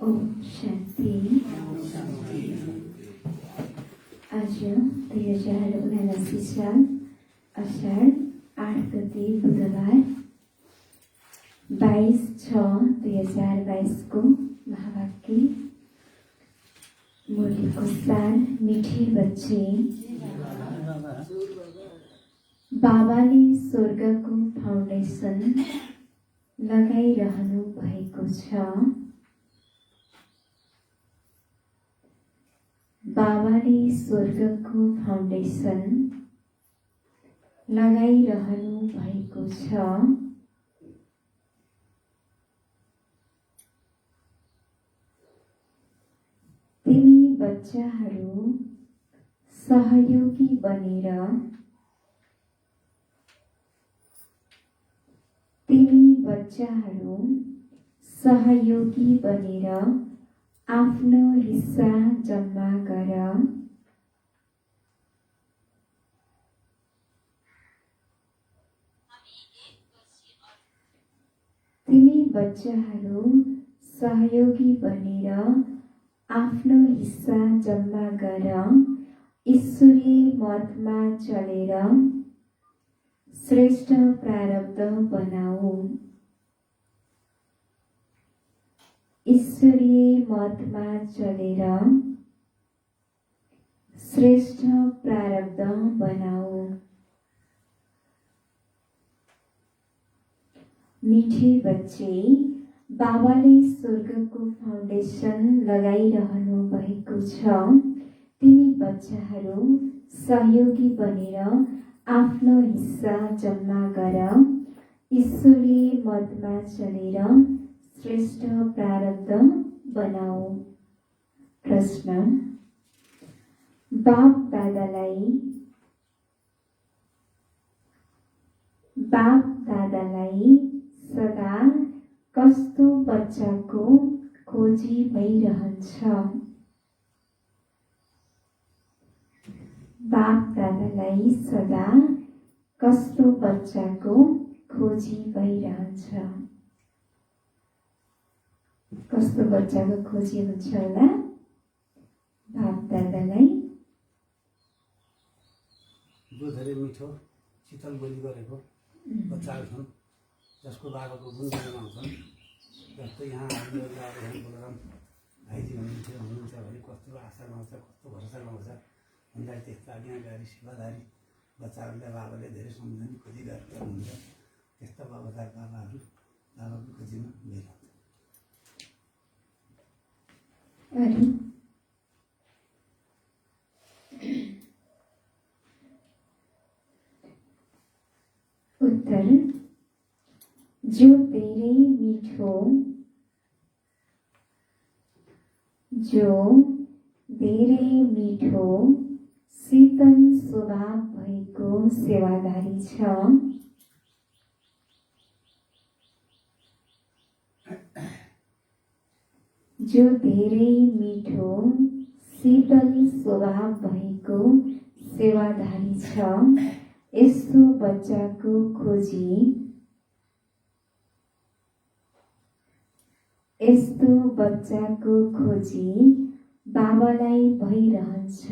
ओम शांति। आज 2079 साल अषाढ़ 8 गते बुधबार 22/6/2022 को महावाक्य मुरलीको सार। मीठे बच्चे, बाबाले स्वर्गको फाउन्डेसन लगाइरहनु भएको छ। बाबाले स्वर्गको फाउन्डेसन लगाइरहनु भएको छ। तिमी बच्चाहरू सहयोगी बनेर आफ्नो हिस्सा जम्मा गर। तिमी बच्चाहरू सहयोगी बनेर आफ्नो हिस्सा जम्मा गर। ईश्वरीय मतमा चलेर श्रेष्ठ प्रारब्ध बनाऊ। ईश्वरीय मतमा चलेर श्रेष्ठ प्रारब्ध बनाऊ। मीठे बच्चे, बाबाले स्वर्गको फाउन्डेसन लगाइरहनु भएको छ। तिमी बच्चाहरू सहयोगी बनेर आफ्नो हिस्सा जम्मा गर। ईश्वरीय मतमा चलेर श्रेष्ठ प्रारब्ध बनाऊ। प्रश्न: बाप दादालाई सदा कस्तो बच्चाको खोजी भइरहन्छ। बाप दादालाई सदा कस्तो बच्चाको खोजी भइरहन्छ। कस्तो बच्चाको खोजी हुन्छ होला बाप दादालाई? जो धेरै मिठो शीतल बोली गरेको बच्चाहरू छन्, जसको बाबाको गुणगान आउँछन्। जस्तो यहाँ हामीले बोलाउँ भाइजी हुनुहुन्छ भने कस्तो आशा लगाउँछ, कस्तो भरोसा लगाउँछ भन्दा त्यस्ता आज्ञाकारी सेवादारी बच्चाहरूलाई बाबाले धेरै सम्झने खोजी गरेका हुनुहुन्छ। त्यस्ता बाबादार बाबाहरू बाबाको खोजीमा गइरहन्छ। उत्तर, जो धेरै मिठो, शीतल स्वभाव भएको सेवादारी छ। जो धेरै मिठो शीतल स्वभाव भएको सेवादारी छ, यस्तो बच्चाको खोजी बाबालाई भइरहन्छ।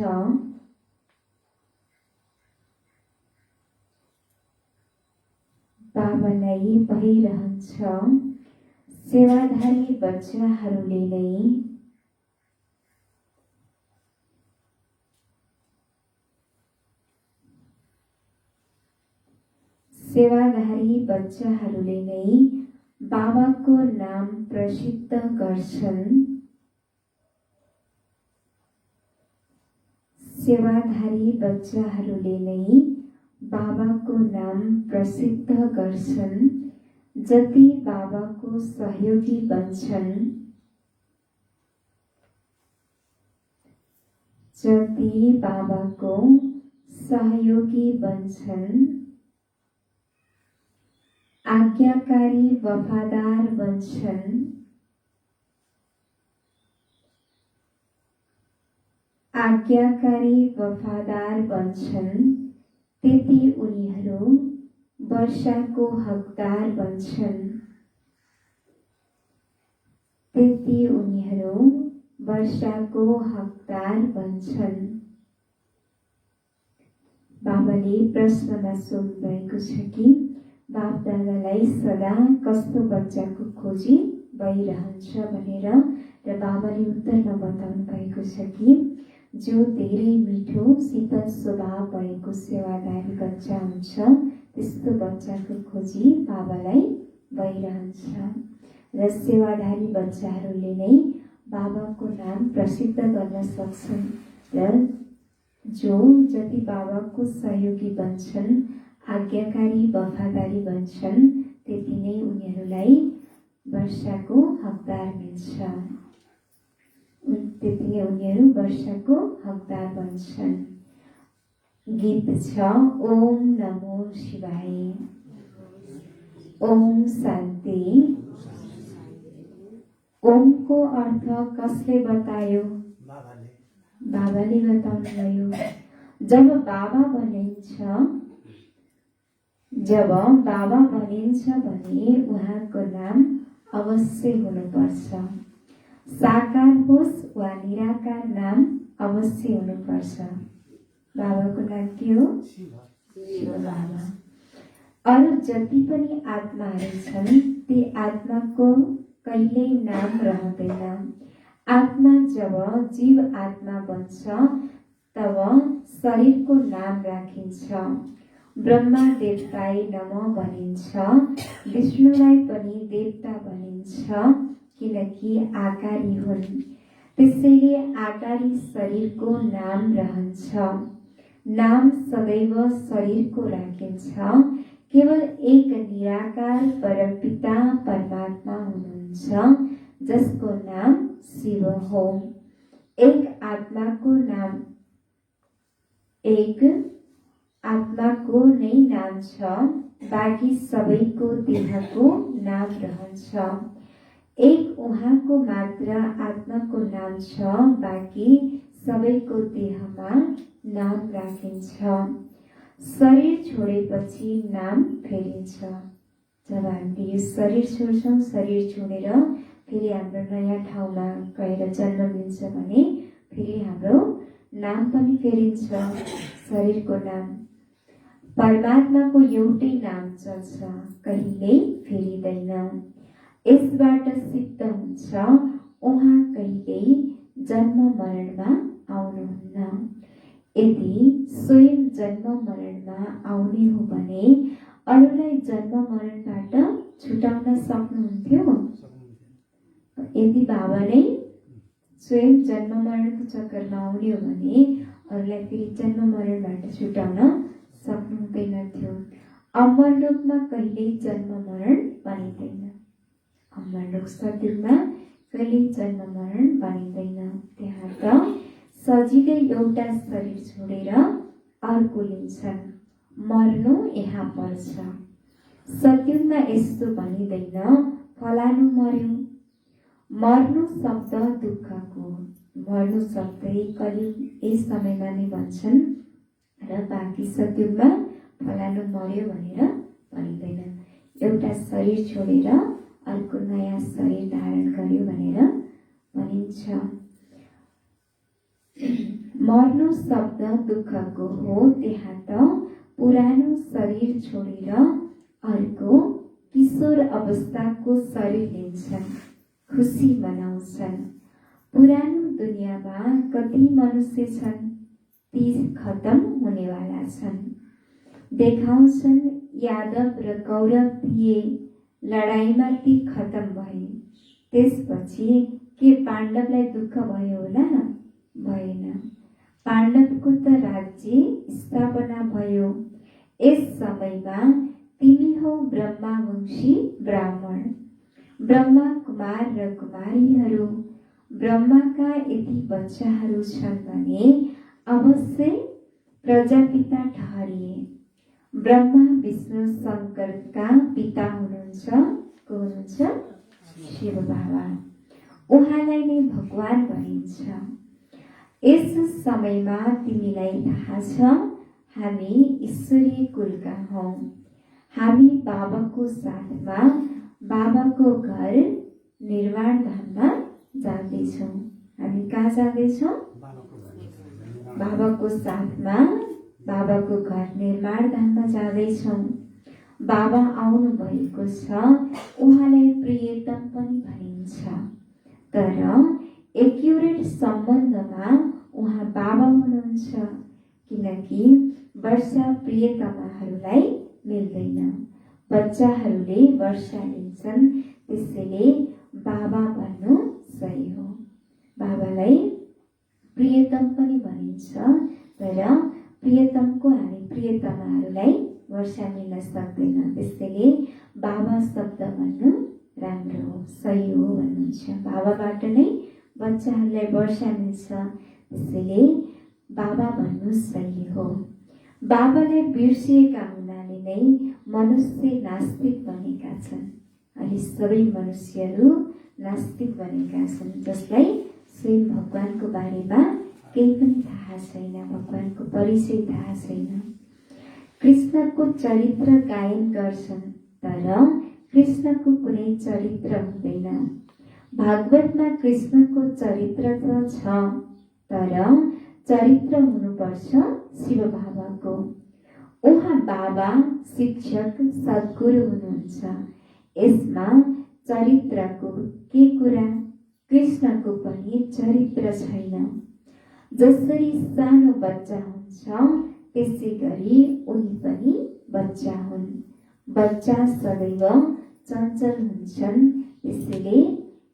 सेवाधारी बच्चाहरूले नै बाबाको नाम प्रसिद्ध गर्छन्। सेवाधारी बच्चाहरूले नै बाबाको नाम प्रसिद्ध गर्छन्। जति बाबाको सहयोगी बन्छन्, आज्ञाकारी वफादार बन्छन्, त्यति उनीहरू वर्षाको हकदार बन्छन्। बाबाले प्रश्नमा सोध्नु भएको छ कि बाप दादालाई सदा कस्तो बच्चाको खोजी भइरहन्छ भनेर, र बाबाले उत्तरमा बताउनु भएको छ कि जो धेरै मिठो शीतल स्वभाव भएको सेवादारी बच्चा हुन्छ, त्यस्तो बच्चाको खोजी बाबालाई भइरहन्छ। र सेवादारी बच्चाहरूले नै बाबाको नाम प्रसिद्ध गर्न सक्छन्, र जति बाबाको सहयोगी बन्छन्, आज्ञाकारी वफादारी बन्छन्, त्यति नै उनीहरूलाई वर्षाको हकदार बन्छन्। गीत छ ओम नमो शिवाय। ओम शान्ति। ओमको अर्थ कसले बतायो? बाबाले बताउनुभयो। जब बाबा भनिन्छ भने उहाँको नाम अवश्य हुनुपर्छ। साकार होस् वा निराकार नाम अवश्य हुनुपर्छ। बाबाको नाम के हो? शिव बाबा। अरू जति पनि आत्माहरू छन्, ती आत्माको कहिल्यै नाम रहँदैन। आत्मा जब जीव आत्मा बन्छ तब शरीरको नाम राखिन्छ। ब्रह्मा देवताय नमः भनिन्छ, विष्णुलाई पनि देवता भनिन्छ, किनकि आकारी हुन्। त्यसैले आकारी शरीरको नाम रहन्छ। नाम सदैव शरीरको राखिन्छ। केवल एक निराकार परमपिता परमात्मा हुनुहुन्छ, जसको नाम शिव हो। एक आत्माको नाम एक आत्माको नै नाम छ, बाँकी सबैको देहको नाम रहन्छ। एक उहाँको मात्र आत्माको नाम छ, बाँकी सबैको देहमा नाम राखिन्छ। शरीर छोडेपछि नाम फेरिन्छ। जब हामीले यो शरीर छोड्छौँ, शरीर छोडेर फेरि हाम्रो नयाँ ठाउँमा गएर जन्म लिन्छ भने फेरि हाम्रो नाम पनि फेरिन्छ, शरीरको नाम। परमात्माको एउटै नाम चल्छ, कहिल्यै फेरिँदैन। यसबाट सिद्ध हुन्छ उहाँ कहिल्यै जन्म मरणमा आउनुहुन्न। यदि स्वयं जन्म मरणमा आउने हो भने अरूलाई जन्म मरणबाट छुटाउन सक्नुहुन्थ्यो? यदि बाबा नै स्वयं जन्म मरणको चक्करमा आउने हो भने अरूलाई फेरि जन्म मरणबाट छुटाउन सक्नुहुँदैन थियो। अमर लोकमा कहिल्यै जन्म मरण बनिँदैन। अमर लोक सतयुगमा कहिल्यै जन्म मरण बनिँदैन। त्यहाँ त सजिलै एउटा शरीर छोडेर अर्को लिन्छन्, मर्नु यहाँ पर्छ। सतयुगमा यस्तो भनिँदैन फलानु मर्यो। मर्नु शब्द दुःखको, मर्नु शब्द कलियुग यस समयमा नै भन्छन् र बाँकी सतयुगमा फलानु मर्यो भनेर भनिँदैन। एउटा शरीर छोडेर अर्को नयाँ शरीर धारण गर्यो भनेर भनिन्छ। मर्नु शब्द दुःखको हो। त्यहाँ त पुरानो शरीर छोडेर अर्को किशोर अवस्थाको शरीर लिन्छन्, खुसी मनाउँछन्। पुरानो दुनियाँमा कति मनुष्य छन्, ती खत्म हुनेवाला छन्। देखाउँछन् यादव र कौरव थिए, लडाईँमा ती खत्म भए। त्यसपछि के पाण्डवलाई दुःख भयो होला? भएन। पाण्डवको त राज्य स्थापना भयो। यस समयमा तिमी हौ ब्रह्मावंशी ब्राह्मण। ब्रह्मा कुमार र कुमारीहरू, ब्रह्माका यति बच्चाहरू छन् भने अवश्य प्रजापिता ठहरिए। ब्रह्मा विष्णु शङ्करका पिता हुनुहुन्छ। को हुनुहुन्छ? शिव बाबा। उहाँलाई नै भगवान भनिन्छ। यस समयमा तिमीलाई थाहा छ हामी ईश्वरीय कुलका हौँ। हामी बाबाको साथमा बाबाको घर निर्माण धाममा जाँदैछौँ। हामी कहाँ जाँदैछौँ? बाबाको साथमा बाबाको घर निर्माण धाममा जाँदैछौँ। बाबा आउनु भएको छ। उहाँलाई प्रियतम पनि भनिन्छ। तर एक्युरेट सम्बन्धमा उहाँ बाबा हुनुहुन्छ, किनकि वर्षा प्रियतमाहरूलाई मिल्दैन। बच्चाहरूले वर्षा लिन्छन्, त्यसैले बाबा भन्नु सही हो। बाबालाई प्रियतम पनि भनिन्छ, तर प्रियतमको हामी प्रियतमाहरूलाई वर्षा मिल्न सक्दैन। त्यसैले बाबा शब्द भन्नु राम्रो हो, सही हो भन्नुहुन्छ। बाबाबाट नै बच्चाहरूलाई वर्षा मिल्छ, त्यसैले बाबा भन्नु सही हो। बाबालाई बिर्सिएका हुनाले नै मनुष्य नास्तिक बनेका छन्। अहिले सबै मनुष्यहरू नास्तिक बनेका छन्, जसलाई स्वयं भगवानको बारेमा केही पनि थाहा छैन, भगवानको परिचय थाहा छैन। कृष्णको चरित्र गायन गर्छन्, तर कृष्णको कुनै चरित्र हुँदैन। भागवतमा कृष्णको चरित्र त छ, तर चरित्र हुनुपर्छ शिव बाबाको। उहाँ बाबा, शिक्षक, सद्गुरु हुनुहुन्छ। यसमा चरित्रको के कुरा? कृष्णको पनि चरित्र छैन। जसरी सानो बच्चा हुन्छ त्यसै गरी उनी पनि बच्चा हुन्। बच्चा सदैव चञ्चल हुन्छन्, त्यसैले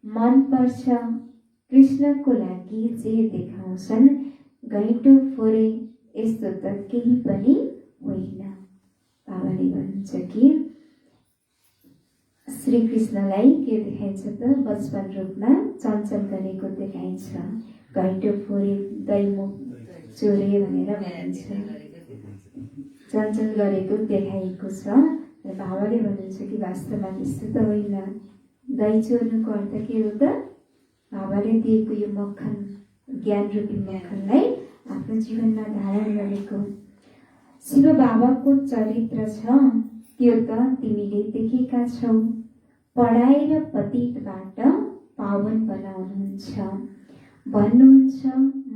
मन पर्छ। कृष्णको लागि जे देखाउँछन् घैँटो फोरे, यस्तो त केही पनि होइन। बाबाले भन्नुहुन्छ कि श्री कृष्णलाई के देखाइन्छ त? बचपन रूपमा चञ्चल गरेको देखाइन्छ। घैँटो फोरे दैमुख चोरे भनेर भनिन्छ, चञ्चल गरेको देखाइएको छ। र बाबाले भन्नुहुन्छ कि वास्तवमा त्यस्तो त होइन। दही चोर्नुको अर्थ के हो त? बाबाले दिएको यो मक्खन, ज्ञान रूपी मक्खनलाई आफ्नो जीवनमा धारण गरेको। शिव बाबाको चरित्र छ त्यो त तिमीले देखेका छौ। पढाएर पतितबाट पावन बनाउनुहुन्छ, भन्नुहुन्छ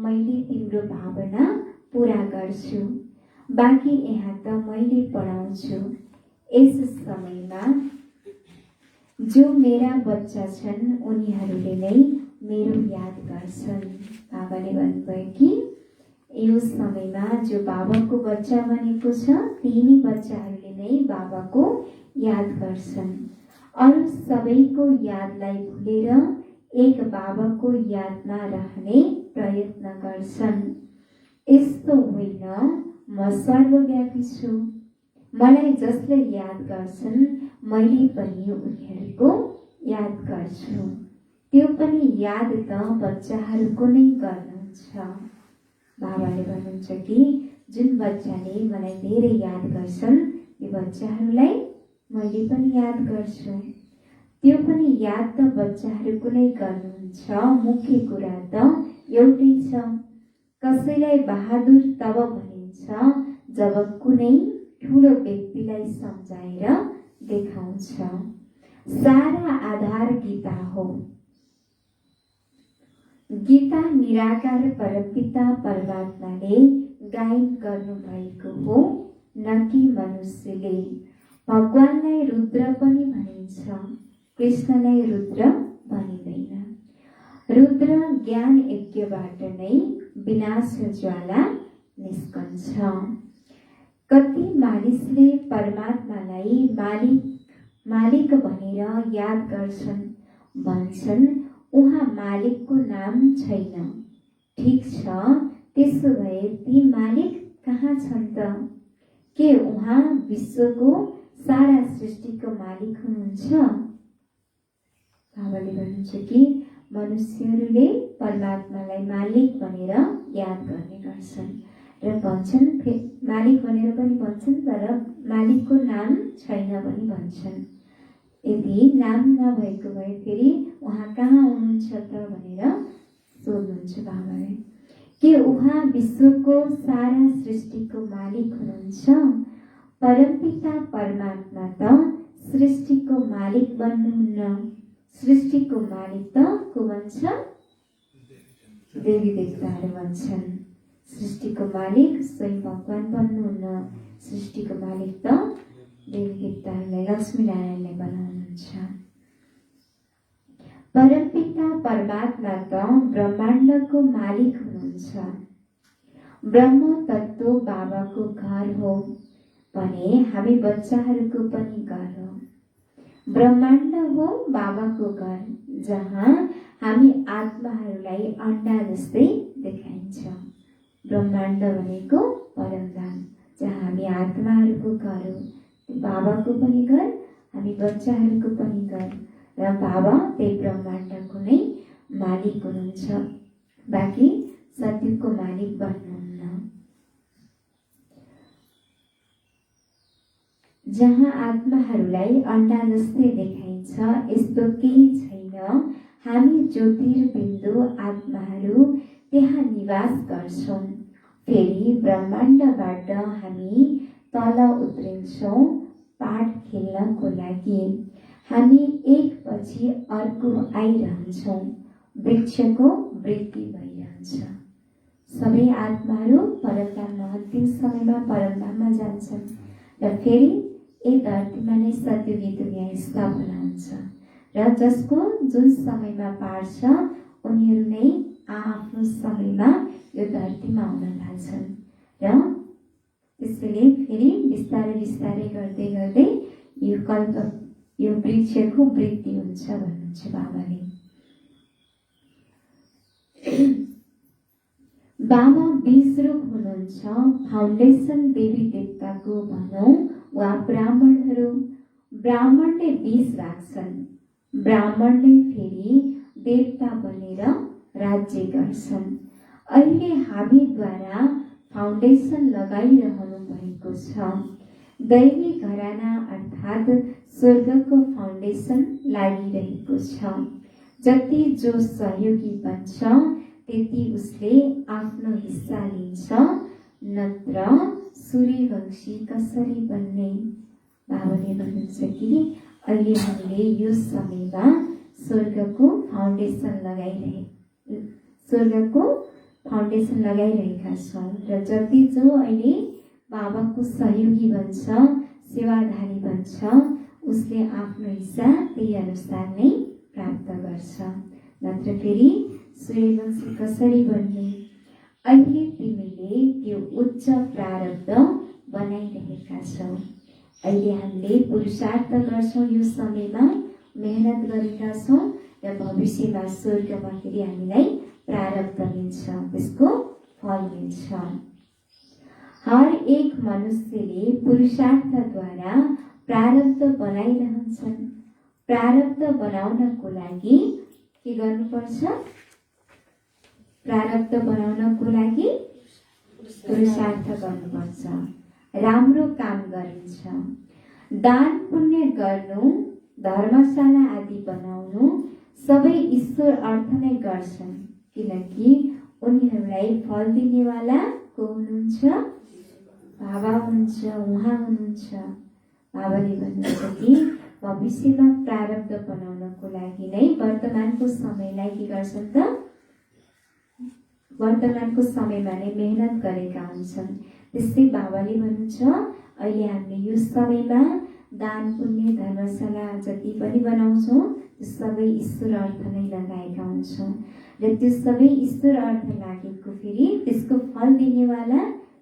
मैले तिम्रो भावना पूरा गर्छु, बाँकी यहाँ त मैले पढाउँछु। यस समयमा जो मेरा बच्चा छन् उनीहरूले नै मेरो याद गर्छन्। बाबाले भन्नुभयो कि यो समयमा जो बाबाको बच्चा बनेको छ तिनी बच्चाहरूले नै बाबाको याद गर्छन्। अरू सबैको यादलाई भुलेर एक बाबाको यादमा रहने प्रयत्न गर्छन्। यस्तो होइन, म सर्वव्यापी छु। मलाई जसले याद गर्छन् मैले पनि उनीहरूको याद गर्छु। त्यो पनि याद त बच्चाहरूको नै गर्नुहुन्छ। बाबाले भन्नुहुन्छ कि जुन बच्चाले मलाई धेरै याद गर्छन् त्यो बच्चाहरूलाई मैले पनि याद गर्छु। त्यो पनि याद त बच्चाहरूको नै गर्नुहुन्छ। मुख्य कुरा त एउटै छ। कसैलाई बहादुर तब भनिन्छ जब कुनै ठुलो व्यक्तिलाई सम्झाएर देखाउँछ। सारा आधार गीता हो। गीता निराकार परमपिता परमात्माले गायन गर्नुभएको हो, न कि मनुष्यले। भगवानलाई रुद्र पनि भनिन्छ, कृष्णलाई रुद्र भनिँदैन। रुद्र ज्ञान यज्ञबाट नै विनाश ज्वाला निस्कन्छ। कति मानिसले परमात्मालाई मालिक भनेर याद गर्छन्, भन्छन् उहाँ मालिकको नाम छैन। ठिक छ, त्यसो भए ती मालिक कहाँ छन् त? के उहाँ विश्वको सारा सृष्टिको मालिक हुनुहुन्छ? बाबाले भन्नुहुन्छ कि मनुष्यहरूले परमात्मालाई मालिक भनेर याद गर्ने गर्छन् र भन्छन्, मालिक भनेर पनि भन्छन्, तर मालिकको नाम छैन पनि भन्छन्। यदि नाम नभएको भए फेरि उहाँ कहाँ हुनुहुन्छ त भनेर सोध्नुहुन्छ बाबाले। के उहाँ विश्वको सारा सृष्टिको मालिक हुनुहुन्छ? परमपिता परमात्मा त सृष्टिको मालिक बन्नुहुन्न। सृष्टिको मालिक त को भन्छ? देवी देवताहरू भन्छन्। सृष्टिको मालिक स्वयं भगवान बन्नुहुन्न। सृष्टिको मालिक त देवी देवताहरूलाई, लक्ष्मीनारायणले बनाउनुहुन्छ। परमपिता परमात्मा त ब्रह्माण्डको मालिक हुनुहुन्छ। ब्रह्म तत्त्व बाबाको घर हो भने हामी बच्चाहरूको पनि घर हो। ब्रह्माण्ड हो बाबाको घर, जहाँ हामी आत्माहरूलाई अन्डा जस्तै देखाइन्छ। ब्रह्माण्ड भनेको परमधाम, जहाँ हामी आत्माहरूको घर हो। बाबाको पनि घर, हामी बच्चाहरूको पनि घर, र बाबा त्यही ब्रह्माण्डको नै मालिक हुनुहुन्छ, बाँकी सत्यको मालिक बन्नुहुन्न। जहाँ आत्माहरूलाई अन्डा जस्तै देखाइन्छ, यस्तो केही छैन। हामी ज्योतिर्बिन्दु आत्माहरू त्यहाँ निवास गर्छौँ। फेरि ब्रह्माण्डबाट हामी तल उत्रिन्छौँ पाठ खेल्नको लागि। हामी एक पछि अर्को आइरहन्छौँ। वृक्षको वृद्धि भइरहन्छ। सबै आत्माहरू परमधाममा अन्तिम समयमा परमधाममा जान्छन् र फेरि यही धरतीमा नै सत्ययुगी दुनियाँ स्थापना हुन्छ र जसको जुन समयमा पार्छ उनीहरू नै आफ्नो समयमा यो धरतीमा आउन थाल्छन् र त्यसैले फेरि बिस्तारै बिस्तारै गर्दै गर्दै यो वृक्षको वृद्धि हुन्छ भन्नुहुन्छ बाबाले। बाबा बीजरूप हुनुहुन्छ। फाउन्डेसन देवी देवताको भनौँ वा ब्राह्मणहरू। ब्राह्मणले बीज राख्छन्, ब्राह्मणले फेरि देवता बनेर राज्य गर्छन्। अहिले हामीद्वारा फाउन्डेसन लगाइरहनु भएको छ। दैवी घराना अर्थात् स्वर्गको फाउन्डेसन लागिरहेको छ। जति जो सहयोगी बन्छ त्यति उसले आफ्नो हिस्सा लिन्छ, नत्र सूर्यवंशी कसरी बन्ने। बाबाले भन्नुहुन्छ कि अहिले हामीले यो समयमा स्वर्गको फाउन्डेसन लगाइरहेका छौँ र जति जो अहिले बाबाको सहयोगी बन्छ, सेवाधारी बन्छ, उसले आफ्नो हिस्सा त्यही अनुसार नै प्राप्त गर्छ, नत्र फेरि सूर्यवंशी कसरी बन्ने। अहिले तिमीले त्यो उच्च प्रारब्ध बनाइरहेका छौ। अहिले हामीले पुरुषार्थ गर्छौँ, यो समयमा मेहनत गरेका छौँ र भविष्यमा स्वर्गमा फेरि हामीलाई प्रारब्ध मिल्छ, त्यसको फल मिल्छ। हर एक मनुष्यले पुरुषार्थद्वारा प्रारब्ध बनाइरहन्छन्। प्रारब्ध बनाउनको लागि के गर्नुपर्छ? प्रारब्ध बनाउनको लागि पुरुषार्थ गर्नुपर्छ, राम्रो काम गरिन्छ। दान पुण्य गर्नु, धर्मशाला आदि बनाउनु सबै ईश्वर अर्थ नै गर्छन्, किनकि उनीहरूलाई फल दिनेवाला को हुनुहुन्छ? बाबा हुनुहुन्छ, उहाँ हुनुहुन्छ। बाबाले भन्नुहुन्छ कि भविष्यमा प्रारब्ध बनाउनको लागि नै वर्तमानको समयलाई के गर्छन् त? वर्तमानको समयमा नै मेहनत गरेका हुन्छन्। त्यसै बाबाले भन्नुहुन्छ अहिले हामीले यो समयमा दान पुण्य धर्मशाला जति पनि बनाउँछौँ त्यो सबै ईश्वर अर्थ नै लगाएका हुन्छौँ र त्यो सबै ईश्वर अर्थ लागेको फेरि त्यसको फल दिनेवाला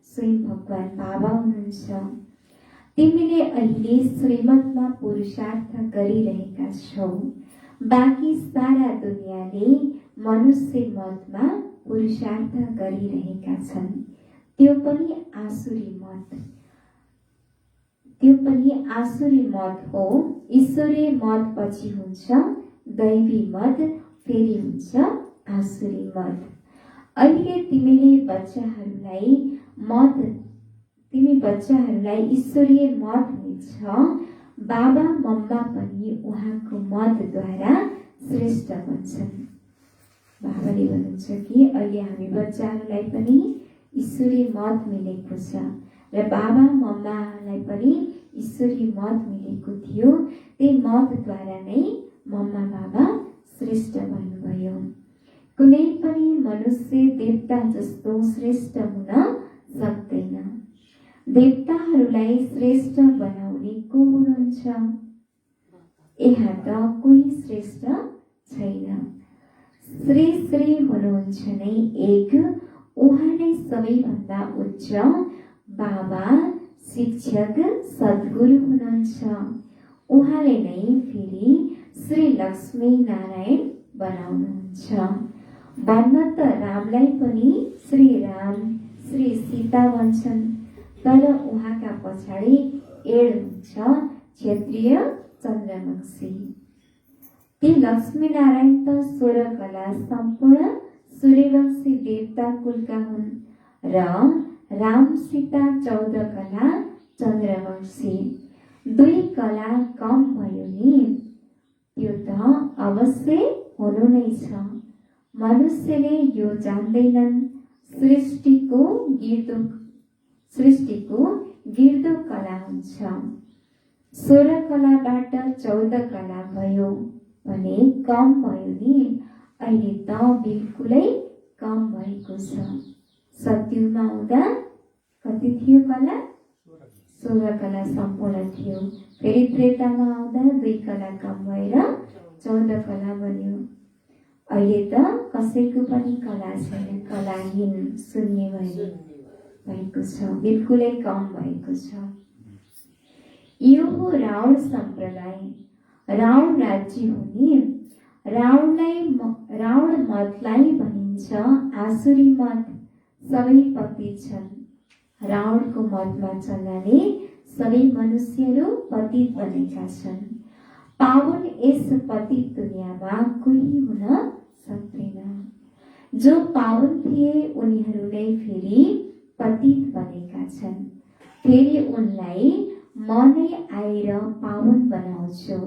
स्वयं भगवान बाबा हुनुहुन्छ। तिमीले अहिले श्रीमतमा पुरुषार्थ गरिरहेका छौ। बाँकी सारा दुनियाँले मनुष्य मतमा पुरुषार्थ गरिरहेका छन्। त्यो पनि आसुरी मत हो। ईश्वरीय मत पछि हुन्छ, दैवी मत फेरि हुन्छ आसुरी मत। अहिले तिमी बच्चाहरूलाई ईश्वरीय मत मिल्छ। बाबा मम्मा पनि उहाँको मतद्वारा श्रेष्ठ बन्छन्। बाबाले भन्नुहुन्छ कि अहिले हामी बच्चाहरूलाई पनि ईश्वरीय मत मिलेको छ र बाबा मम्मालाई पनि ईश्वरीय मत मिलेको थियो। त्यही मतद्वारा नै मम्मा बाबा श्रेष्ठ बन्नुभयो। कुनै पनि मनुष्य देवता जस्तो श्रेष्ठ हुन सक्दैन। देवताहरूलाई श्रेष्ठ बनाउने को हुनुहुन्छ? यहाँ त कोही श्रेष्ठ छैन। श्री हुनुहुन्छ नै एक, उहाँ नै सबैभन्दा उच्च बाबा, शिक्षक, सद्गुरु हुनुहुन्छ। उहाँले नै फेरि श्री लक्ष्मी नारायण बनाउनुहुन्छ। भन्न त रामलाई पनि श्री राम, श्री सीता भन्छन्, तर उहाँका पछाडि एड हुन्छ क्षत्रिय चन्द्रवंशी। ती लक्ष्मी नारायण त 16 कला सम्पूर्ण सूर्यवंशी देवता कुलका हुन् र राम सीता 14 कला चन्द्रवंशी। 2 कला कम भयो नि, त्यो त अवश्य हुनु नै छ। मनुष्यले यो जान्दैनन्। सृष्टिको गिर्दो कला हुन्छ। 16 कलाबाट 14 कला भयो भने कम भयो नि। अहिले त बिल्कुलै कम भएको छ। सत्युगमा आउँदा कति थियो कला? 16 कला सम्पूर्ण थियो। फेरि त्रेतामा आउँदा 2 कला कम भएर 14 कला बन्यो। अहिले त कसैको पनि कला छैन, कलाहीन शून्य भएको छ, बिल्कुलै कम भएको छ। यो हो रावण सम्प्रदाय। रावण राज्य हुने। रावण मतलाई भनिन्छ आसुरी मत। सबै पतित छन्। रावणको मतमा चल्नाले सबै मनुष्यहरू पतित बनेका छन्। पावन यस पतित दुनियाँमा कोही हुन सक्दैन। जो पावन थिए उनीहरूलाई फेरि पतित बनेका छन्। फेरि उनलाई म नै आएर पावन बनाउँछु।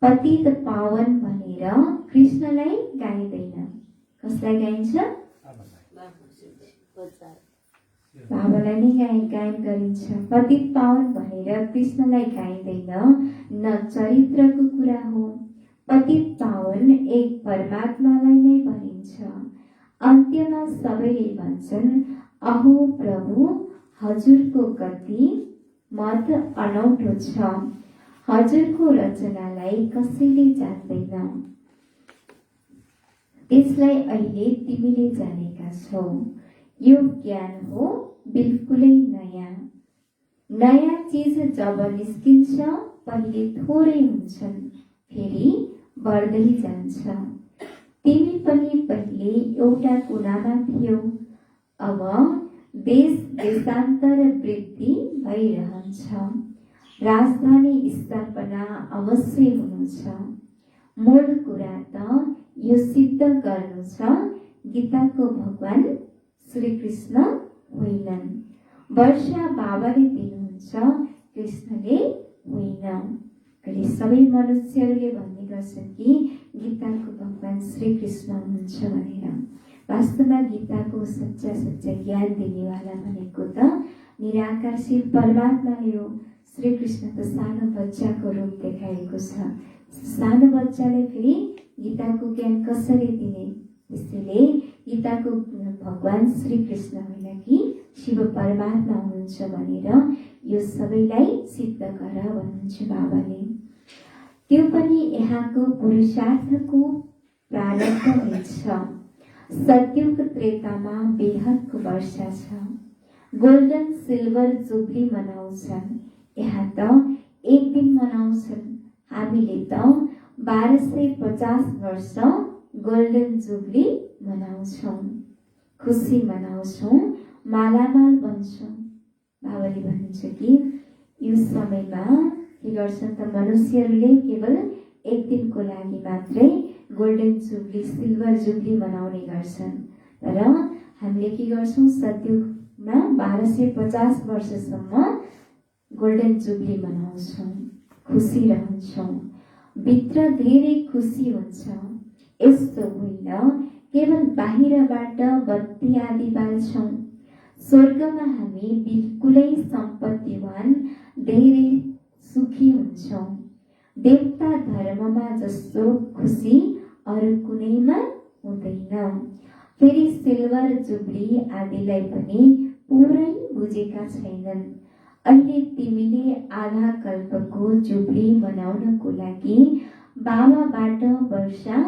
पतित पावन भनेर कृष्णलाई गाइँदैन। कसलाई गाइन्छ? बाबालाई नै गायन गरिन्छ। पतित पावन भनेर कृष्णलाई गाइँदैन, न चरित्रको कुरा हो। पतित पावन एक परमात्मालाई नै भनिन्छ। अन्त्यमा सबैले भन्छन्, अहो प्रभु, हजुरको गति मत अनौठो छ। हजुरको रचनालाई कसैले जान्दैन। त्यसलाई अहिले तिमीले जानेका छौ। यो ज्ञान हो बिल्कुलै नयाँ। नयाँ चिज जब निस्किन्छ पहिले थोरै हुन्छन्, फेरि बढ्दै जान्छ। तिमी पनि पहिले एउटा कुनामा थियौ, अब देश देशान्तर वृद्धि भइरहन्छ। राजधानी स्थापना अवश्य हुनु छ। मूल कुरा त यो सिद्ध गर्नु छ, गीताको भगवान श्री कृष्ण होइनन्। वर्षा बाबाले दिनुहुन्छ, कृष्णले होइन। अहिले सबै मनुष्यहरूले भन्ने गर्छन् कि गीताको भगवान श्री कृष्ण हुनुहुन्छ भनेर। वास्तवमा गीताको सच्चा सच्चा ज्ञान दिनेवाला भनेको त निराकार शिव परमात्माले हो। श्री कृष्ण त सानो बच्चाको रूप देखाएको छ। सानो बच्चाले फेरि गीताको ज्ञान कसरी दिने? त्यसैले गीताको भगवान श्री कृष्ण होइन कि शिव परमात्मा हुनुहुन्छ भनेर यो सबैलाई सिद्ध गर भन्नुहुन्छ बाबाले। त्यो पनि यहाँको पुरुषार्थको प्रारब्ध हुन्छ। सत्युग त्रेतामा बेहदको वर्षा छ। गोल्डन सिल्भर जुबली मनाउँछन्। यहाँ त एक दिन मनाउँछन्। हामीले त 1250 वर्ष गोल्डन जुबली मनाउँछौँ, खुसी मनाउँछौँ, मालामाल बन्छौँ। बाबाले भन्नुहुन्छ कि यो समयमा के गर्छन् त मनुष्यहरूले केवल एक दिनको लागि मात्रै गोल्डन जुबली सिल्भर जुबली मनाउने गर्छन्। तर हामीले के गर्छौँ? सत्युगमा 1250 वर्षसम्म गोल्डन जुबली मनाउँछौँ, खुसी रहन्छौँ। भित्र धेरै खुसी हुन्छ। यस्तो होइन केवल बाहिरबाट बत्ती आदि बाल्छौँ। स्वर्गमा हामी बिल्कुलै सम्पत्तिवान, धेरै सुखी हुन्छौँ। देवता धर्ममा जस्तो खुसी अरू कुनैमा हुँदैन। फेरि सिल्भर जुबली आदिलाई पनि पुरै बुझेका छैनन्। अहिले तिमीले आधा कल्पको जुबली मनाउनको लागि बाबाबाट वर्षा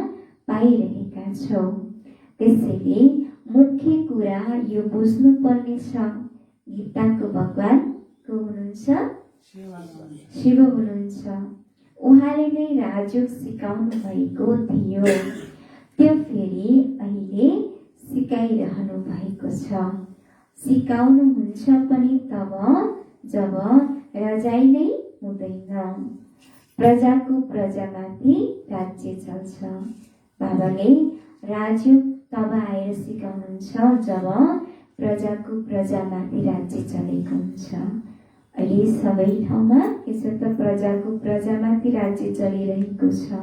पाइरहेका छौ। त्यसैले मुख्य कुरा यो बुझ्नु पर्ने छ, गीताको भगवान को हुनुहुन्छ? शिव हुनुहुन्छ। उहाँले नै राजयोग सिकाउनु भएको थियो। त्यो फेरि अहिले सिकाइरहनु भएको छ। सिकाउनुहुन्छ पनि तब जब रजाइ नै हुँदैन। प्रजाको प्रजामाथि राज्य चल्छ। बाबाले राजयोग तब आएर सिकाउनुहुन्छ जब प्रजाको प्रजामाथि राज्य चलेको हुन्छ। अहिले सबै ठाउँमा के छ त प्रजाको प्रजामाथि राज्य चलिरहेको छ।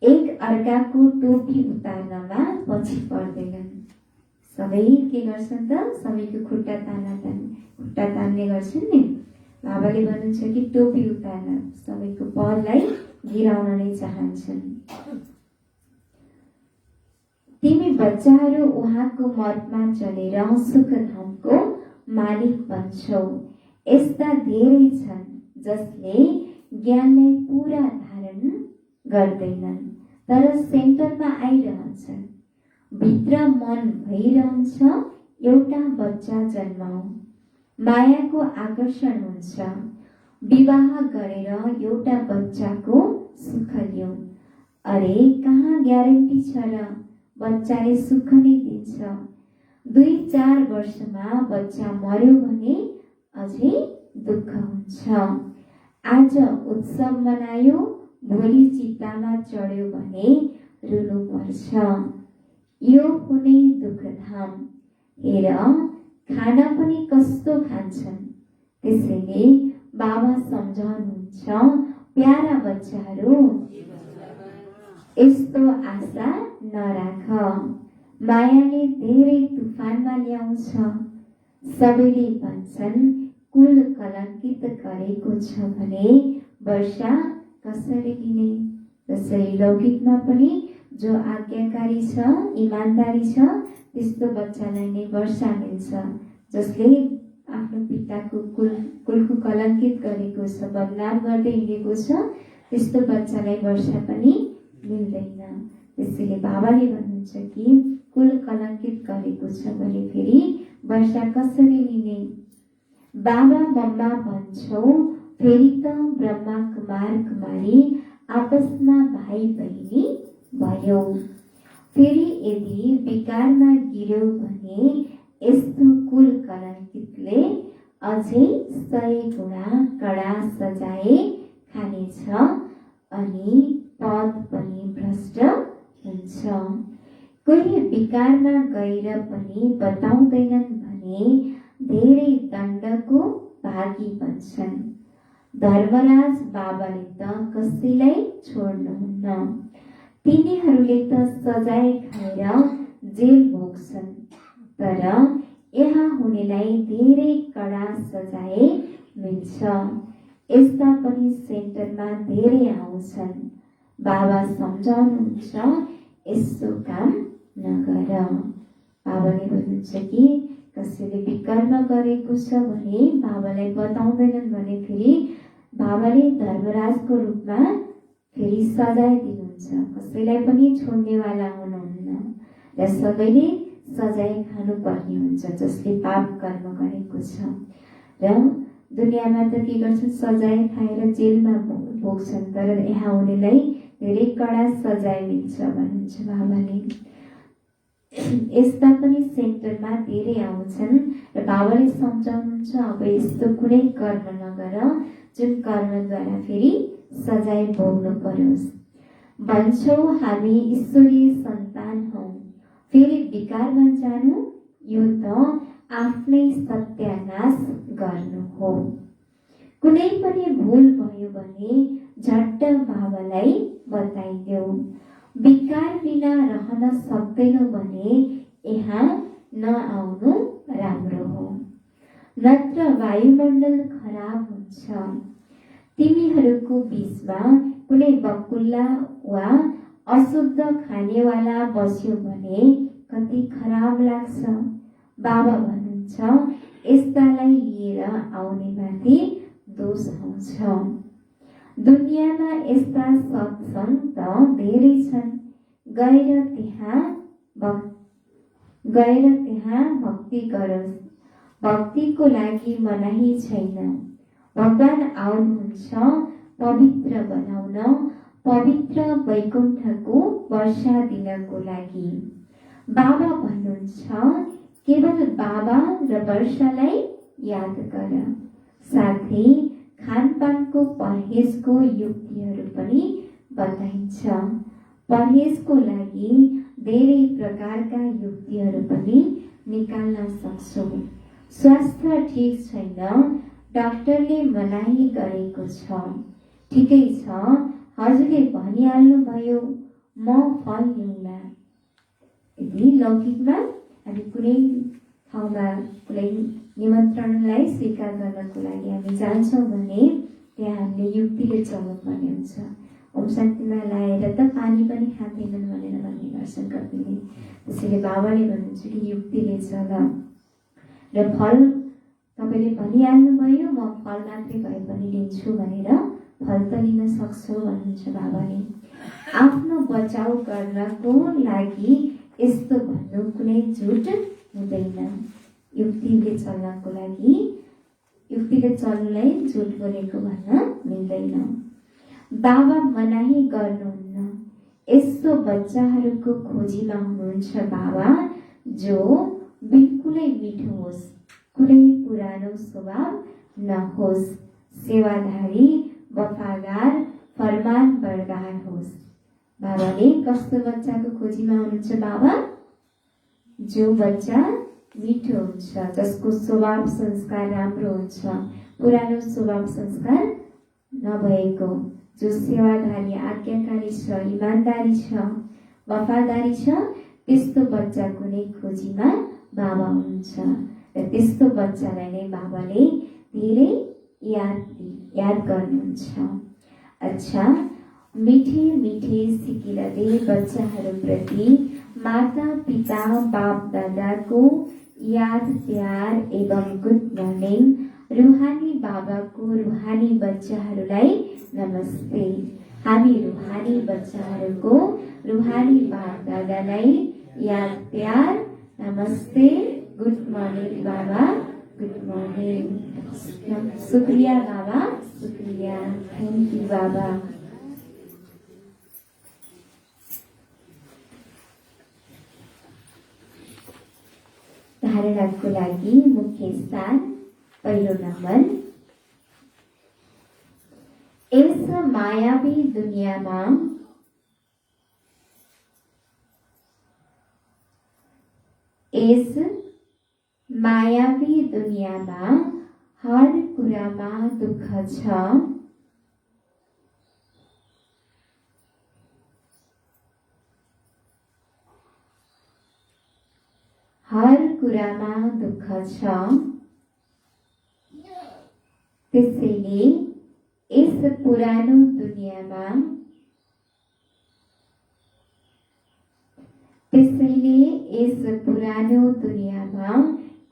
एक अर्काको टोपी उतार्नमा पछि पर्दैनन्। सबै के गर्छन् त सबैको खुट्टा तान्ने गर्छन् नि। बाबाले भन्नुहुन्छ कि टोपी उतार्न सबैको पललाई गिराउन नै चाहन्छन्। तिमी बच्चाहरू उहाँको मतमा चलेर सुखधामको मालिक बन्छौ। यस्ता धेरै छन् जसले ज्ञानलाई पूरा धारण गर्दैनन् तर सेन्टरमा आइरहन्छन्। भित्र मन भइरहन्छ एउटा बच्चा जन्माऊ, मायाको आकर्षण हुन्छ। विवाह गरेर एउटा बच्चाको सुख लिऊ। अरे कहाँ ग्यारेन्टी छ र बच्चाले सुख नै दिन्छ। 2-4 वर्षमा बच्चा मर्यो भने अझै दुःख हुन्छ। आज उत्सव मनायो, भोलि चितामा चढ्यो भने रुनु पर्छ। यो कुनै दुःखधाम, हेर खाना पनि कस्तो खान्छन्। त्यसैले बाबा सम्झाउनुहुन्छ, प्यारा बच्चाहरू यस्तो आशा नराख, मायाले धेरै तुफानमा ल्याउँछ। सबैले भन्छन् कुल कलंकित गरेको छ भने वर्षा कसरी लिने। त्यसरी लौकिकमा पनि जो आज्ञाकारी छ, इमानदारी छ, त्यस्तो बच्चालाई नै वर्षा मिल्छ। जसले आफ्नो पिताको कुलको कलंकित गरेको छ, बदनाम गर्दै हिँडेको छ, त्यस्तो बच्चालाई वर्षा पनि मिल्दैन। त्यसैले बाबाले भन्नुहुन्छ कि कुल कलंकित गरेको छ भने फेरि वर्षा कसरी लिने। बाबा मम्मा भन्छौ, फेरि त ब्रह्मा कुमार कुमारी आपसमा भाइ बहिनी भयो। फेरि यदि विकारमा गिर्यो भने यस्तो कुल कलंकितले अझै 100 गुणा कडा सजाय खानेछ अनि पद पनि भ्रष्ट हुन्छ। कोही विकारमा गएर पनि बताउँदैनन् भने धेरै दण्डको भागी बन्छन्। धर्मराज बाबाले त कसैलाई छोड्नुहुन्न। तिनीहरूले त सजाय खाएर जेल भोग्छन्, तर यहाँ हुनेलाई धेरै कडा सजाय मिल्छ। यस्ता पनि सेन्टरमा धेरै आउँछन्। बाबा सम्झाउनुहुन्छ, यस्तो काम नगर। बाबाले भन्नुहुन्छ कि कसैले विकर्म गरेको छ भने बाबालाई बताउँदैनन् भने फेरि बाबाले धर्मराजको रूपमा फेरि सजाय दिनुहुन्छ। कसैलाई पनि छोड्नेवाला हुनुहुन्न र सबैले सजाय खानुपर्ने हुन्छ जसले पाप कर्म गरेको छ। र दुनियाँमा त के गर्छन्, सजाय खाएर जेलमा भोग्छन्, तर यहाँ हुनेलाई धेरै कडा सजाय मिल्छ भन्नुहुन्छ बाबाले। यस्ता पनि सेन्टरमा धेरै आउँछन् र बाबाले सम्झाउनुहुन्छ, अब यस्तो कुनै कर्म नगर जुन कर्मद्वारा फेरि सजाय भोग्नु परोस्। भन्छौ हामी ईश्वरीय सन्तान हौ, फेरि विकारमा जानु यो त आफ्नै सत्यानाश गर्नु हो। कुनै पनि भूल भयो भने झट्ट बाबालाई बताइदेऊ। विकार बिना रहन सक्दैनौ भने यहाँ नआउनु राम्रो हो, नत्र वायुमण्डल खराब हुन्छ। तिमीहरूको बीचमा कुनै बकुल्ला वा अशुद्ध खानेवाला बस्यो भने कति खराब लाग्छ। बाबा भन्नुहुन्छ, यस्तालाई लिएर आउने माथि दोष आउँछ। दुनियाँमा यस्ता सत्संग त धेरै छन्, गएर त्यहाँ भक्ति गरोस्। भक्तिको लागि मनाही छैन। भगवान आउनुहुन्छ पवित्र बनाउन, पवित्र वैकुण्ठको वर्षा दिनको लागि। बाबा भन्नुहुन्छ, केवल बाबा र वर्षालाई याद गर। साथै खानपानको परहेजको युक्तिहरू पनि बताइन्छ। परहेजको लागि धेरै प्रकारका युक्तिहरू पनि निकाल्न सक्छौ। स्वास्थ्य ठिक छैन, डाक्टरले मनाही गरेको छ, ठिकै छ, हजुरले भनिहाल्नु भयो, म फल ल्याउँला। यदि लौकिकमा हामी कुनै ठाउँमा कुनै निमन्त्रणलाई स्वीकार गर्नको लागि हामी जान्छौँ भने त्यहाँ हामीले युक्तिले चल्नुपर्ने हुन्छ। ओम शान्तिमा लाएर त पानी पनि खाँदैनन् भनेर भन्ने गर्छन् कतिले। त्यसैले बाबाले भन्नुहुन्छ कि युक्तिले चल र फल तपाईँले भनिहाल्नु भयो, म फल मात्रै भए पनि लिन्छु भनेर फल त लिन सक्छौ भन्नुहुन्छ बाबाले। आफ्नो बचाउ गर्नको लागि यस्तो भन्नु कुनै झुट हुँदैन। युक्तिले चल्नको लागि, युक्तिले चल्नुलाई झुट बोलेको भन्न मिल्दैन। बाबा मनाही गर्नुहुन्न। यस्तो बच्चाहरूको खोजीमा हुनुहुन्छ बाबा जो बिल्कुलै मिठो होस्, कुनै पुरानो स्वभाव नहोस्, सेवाधारी, वफादार, फरमान बरदार होस्। बाबाले कस्तो बच्चाको खोजीमा हुनुहुन्छ बाबा? जो बच्चा मिठो हुन्छ, जसको स्वभाव संस्कार राम्रो हुन्छ, पुरानो स्वभाव संस्कार नभएको, जो सेवाधारी, आज्ञाकारी छ, इमान्दारी छ, वफादारी छ, त्यस्तो बच्चाको नै खोजीमा बाबा हुनुहुन्छ र त्यस्तो बच्चालाई नै बाबाले धेरै याद गर्नुहुन्छ। अच्छा, मिठे मिठे सिकिरहँदै बच्चाहरूप्रति माता पिता बाप दादाको याद प्यार एवं गुड मर्निङ। रूहानी बाबाको रूहानी बच्चाहरूलाई नमस्ते। हामी रूहानी बच्चाहरूको रूहानी बाप दादालाई याद प्यार नमस्ते। गुड मर्निङ बाबा, गुड मर्निङ। शुक्रिया बाबा, शुक्रिया, थ्याङ्क यू बाबा। धारणाको लागि मुख्य स्थान पहिलो नम्बर। यस मायावी दुनियाँमा हर कुरामा दुःख छ। हर कुरामा दुःख छ। त्यसैले यस पुरानो दुनियाँमा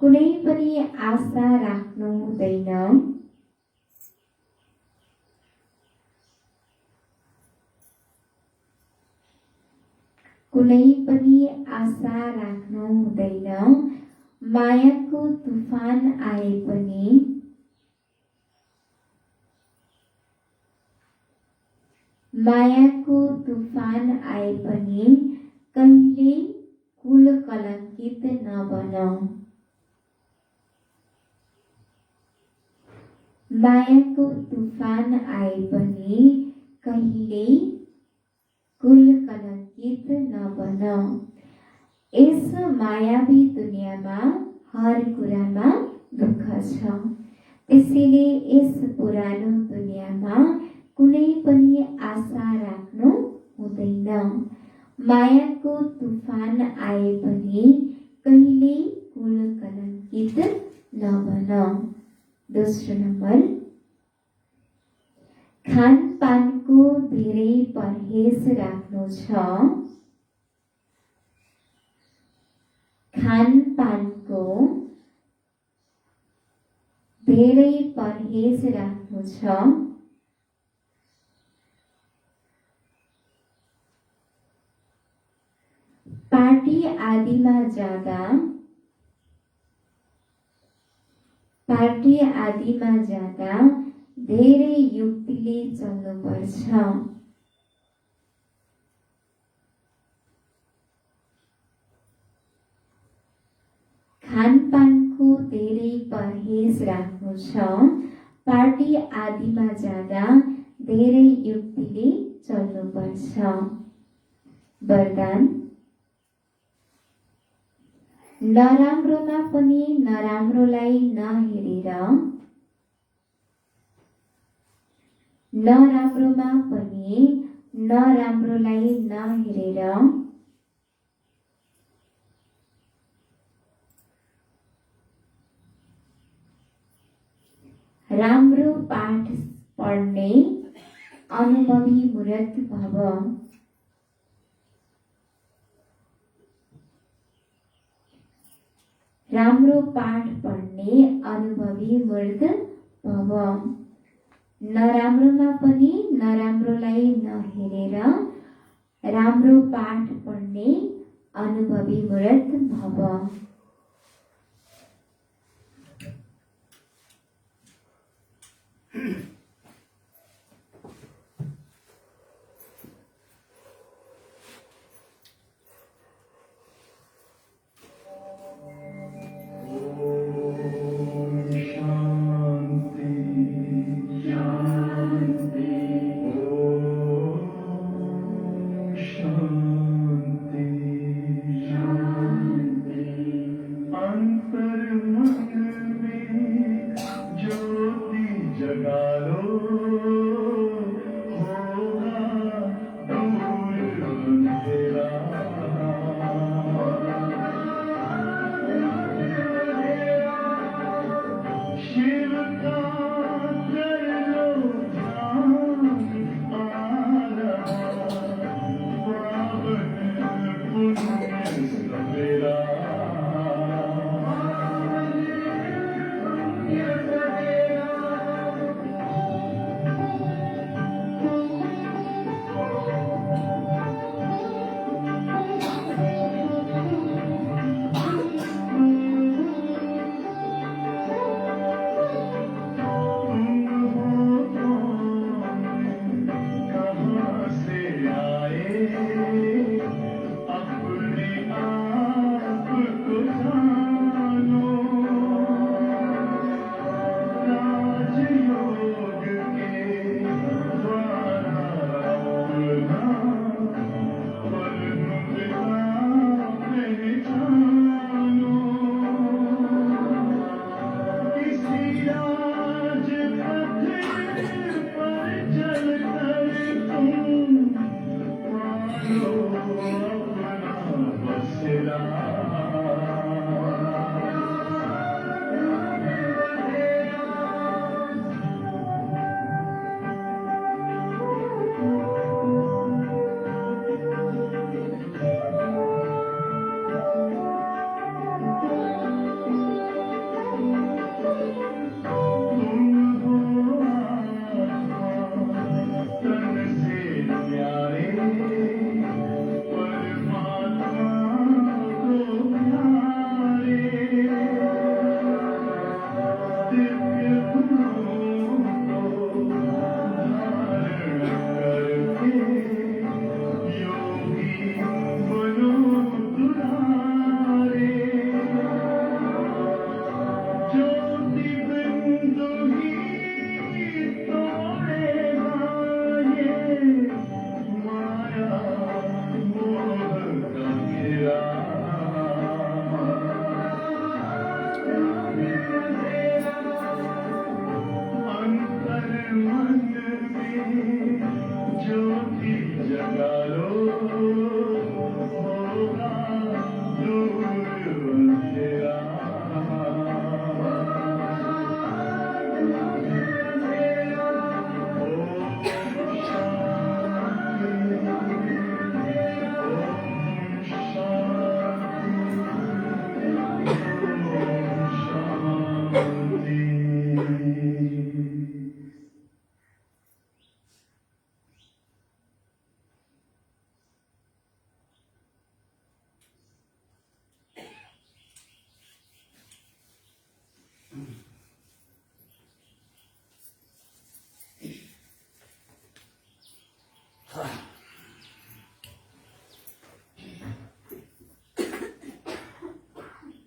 कुनै पनि आशा राख्नु हुँदैन। कुनै पनि आशा राख्नु हुँदैन। मायाको तुफान आए पनि कहिले कुल कलङ्कित नबनौ। मायाको तुफान आए पनि कहिले कुल कलङ्कित नबनौ। यस मायावी दुनियाँमा हर कुरामा दुःख छ। त्यसैले यस पुरानो दुनियाँमा कुनै पनि आशा राख्नु हुँदैन। मायाको तुफान आए पनि कहिले कुल कलङ्कित नबनौ। दोस्रो नम्बर। खानपानको धेरै परहेज राख्नु छ। खानपानको धेरै परहेज राख्नु छ। पार्टी आदिमा जाँदा धेरै युक्तिले चल्नुपर्छ। खानपानको धेरै परहेज राख्नु छ। पार्टी आदिमा जाँदा धेरै युक्तिले चल्नुपर्छ। वरदान। नराम्रोमा पनि नराम्रोलाई नहेरेर राम्रो पाठ पढ्ने अनुभवी मूर्त भव। राम्रो पाठ पढ्ने अनुभवी मूर्त भव। नराम्रोमा पनि नराम्रोलाई नहेरेर राम्रो पाठ पढ्ने अनुभवी मूर्त भव।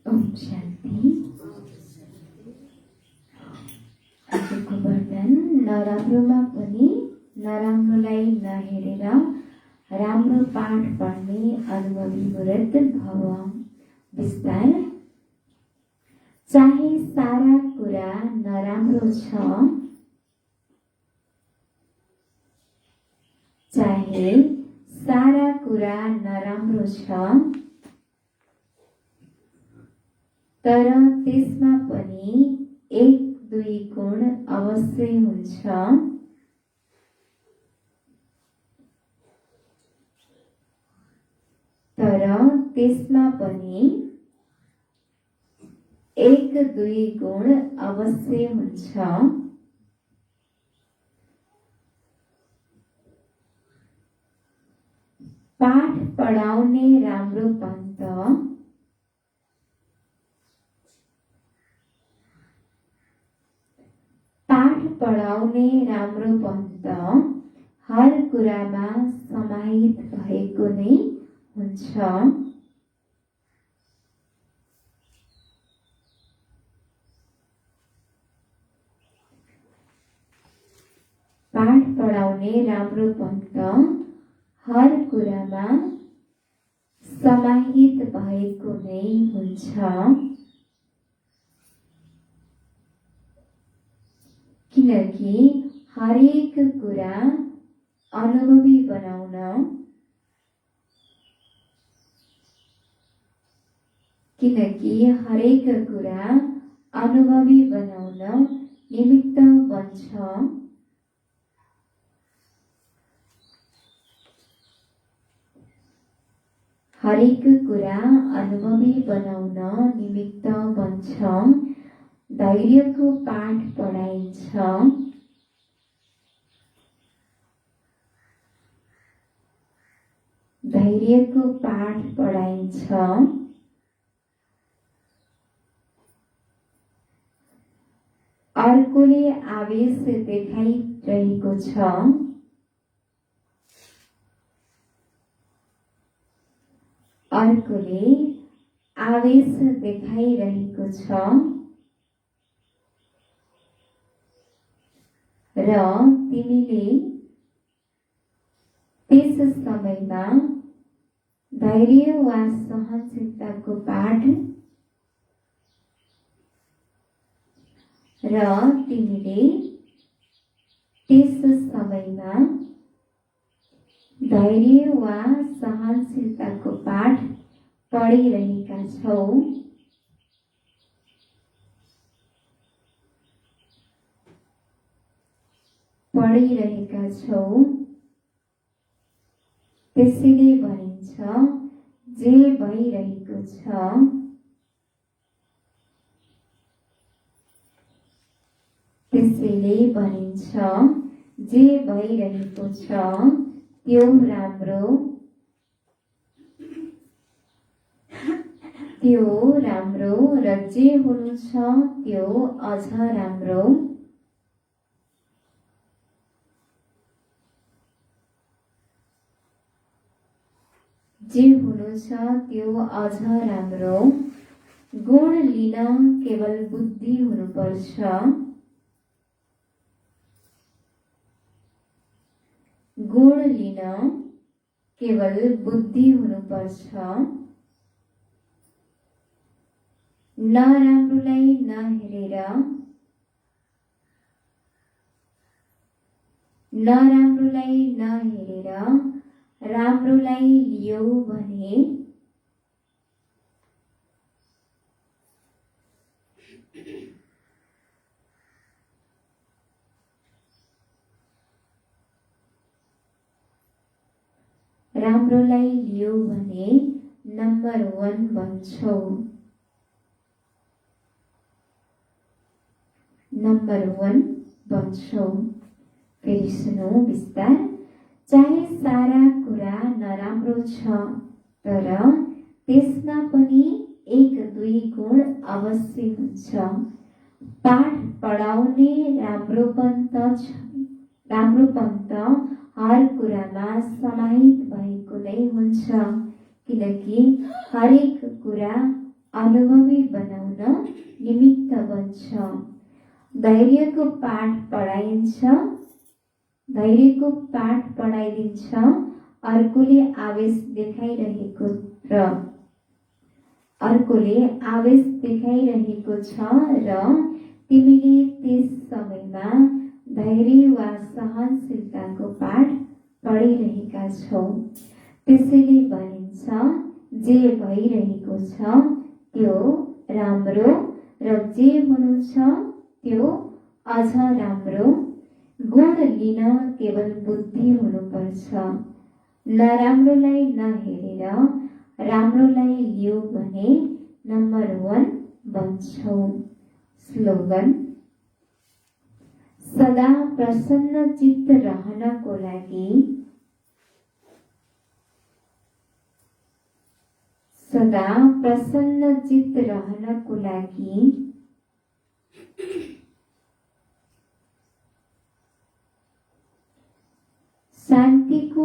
ओम शान्ति। आजको वर्णन नराम्रोमा पनि नराम्रोलाई नहेरेर राम्रो पाठ पढ्ने अनुभवी व्रत भव। विस्तार। चाहे सारा कुरा नराम्रो छ, चाहे सारा कुरा नराम्रो छ, तर त्यसमा पनि एक दुई गुण अवश्य हुन्छ। तर त्यसमा पनि एक दुई गुण अवश्य हुन्छ। पाठ पढाउने राम्रो पन्त, पाठ पढाउने राम्रो पन्त हर कुरामा समाहित भएको नै हुन्छ। पाठ पढाउने राम्रो पन्त हर कुरामा समाहित भएको नै हुन्छ। किनकि हरेक कुरा अनुभवी बनाउन, किनकि हरेक कुरा अनुभवी बनाउन निमित्त बन्छ। हरेक कुरा अनुभवी बनाउन निमित्त बन्छ। धैर्यको पाठ पढाइन्छ। धैर्यको पाठ पढाइन्छ। अर्कोले आवेश देखाइरहेको छ, अर्कोले आवेश देखाइरहेको छ र तिमीले त्यस समयमा धैर्य वा सहनशीलताको पाठ र तिमीले त्यस समयमा धैर्य वा सहनशीलताको पाठ पढिरहेका छौ। पढिरहेका छौ। त्यसैले भनिन्छ जे भइरहेको छ त्यसैले भनिन्छ जे भइरहेको छ त्यो राम्रो र जे हुनु छ त्यो अझ राम्रो। जे हुनु छ त्यो अझ राम्रो। गुण लिन केवल बुद्धि हुनुपर्छ। गुण लिन केवल बुद्धि हुनुपर्छ। नराम्रोलाई नहेरेर राम्रोलाई लियो भने नम्बर 1 बन्छौ। नम्बर 1 बन्छौ। फेरि सुनौ विस्तार। चाहे सारा कुरा नराम्रो छ तर त्यसमा पनि 1-2 गुण अवश्य हुन्छ। पाठ पढाउने राम्रोपन त हर कुरामा समाहित भएको नै हुन्छ, किनकि हरेक कुरा अनुभवी बनाउन निमित्त बन्छ। धैर्यको पाठ पढाइदिन्छ अर्कोले आवेश देखाइरहेको छ र तिमीले त्यस समयमा धैर्य वा सहनशीलताको पाठ पढिरहेका छौ। त्यसैले भनिन्छ जे भइरहेको छ त्यो राम्रो र जे हुनु छ त्यो अझ राम्रो। गुण लिन केवल बुद्धि हुनुपर्छ। नराम्रोलाई नहेरेर राम्रोलाई लियो भने नम्बर 1 बन्छौ। स्लोगन। सदा प्रसन्न चित्त रहनको लागि शान्तिको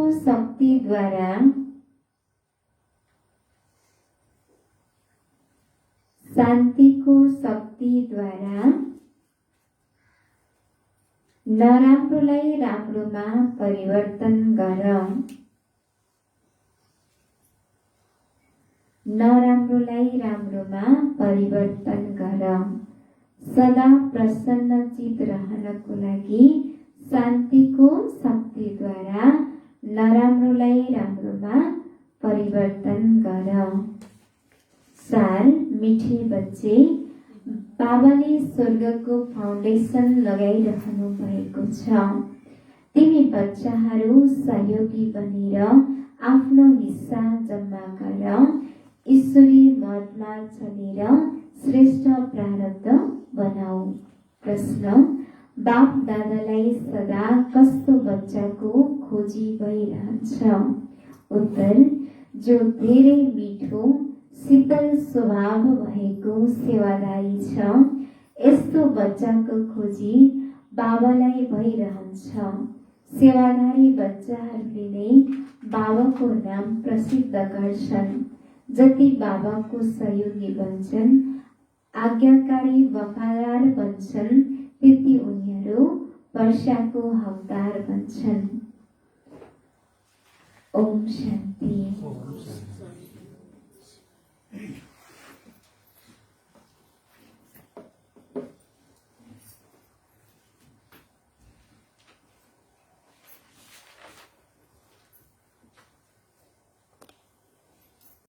शक्तिद्वारा नराम्रोलाई राम्रोमा परिवर्तन गर। सदा प्रसन्न चित रहनको लागि शान्तिको शक्तिद्वारा नराम्रोलाई राम्रोमा परिवर्तन गर। सार। मिठे बच्चे, बाबाले स्वर्गको फाउन्डेसन लगाइरहनु भएको छ। तिमी बच्चाहरू सहयोगी बनेर आफ्नो हिस्सा जम्मा गर ईश्वरी मतमा चलेर श्रेष्ठ प्रारब्ध बनाऊ। प्रश्न। बाप दादालाई सदा कस्तो बच्चाको खोजी भइरहन्छ? उत्तर। जो धेरै मिठो शीतल स्वभाव भएको सेवादारी छ। यस्तो बच्चाको खोजी बाबालाई भइरहन्छ। सेवादारी बच्चाहरूले नै बाबाको नाम प्रसिद्ध गर्छन्। जति बाबाको सहयोगी बन्छन्, आज्ञाकारी वफादार बन्छन्, त्यति उनीहरू वर्षाको हकदार बन्छन्। ओम शान्ति।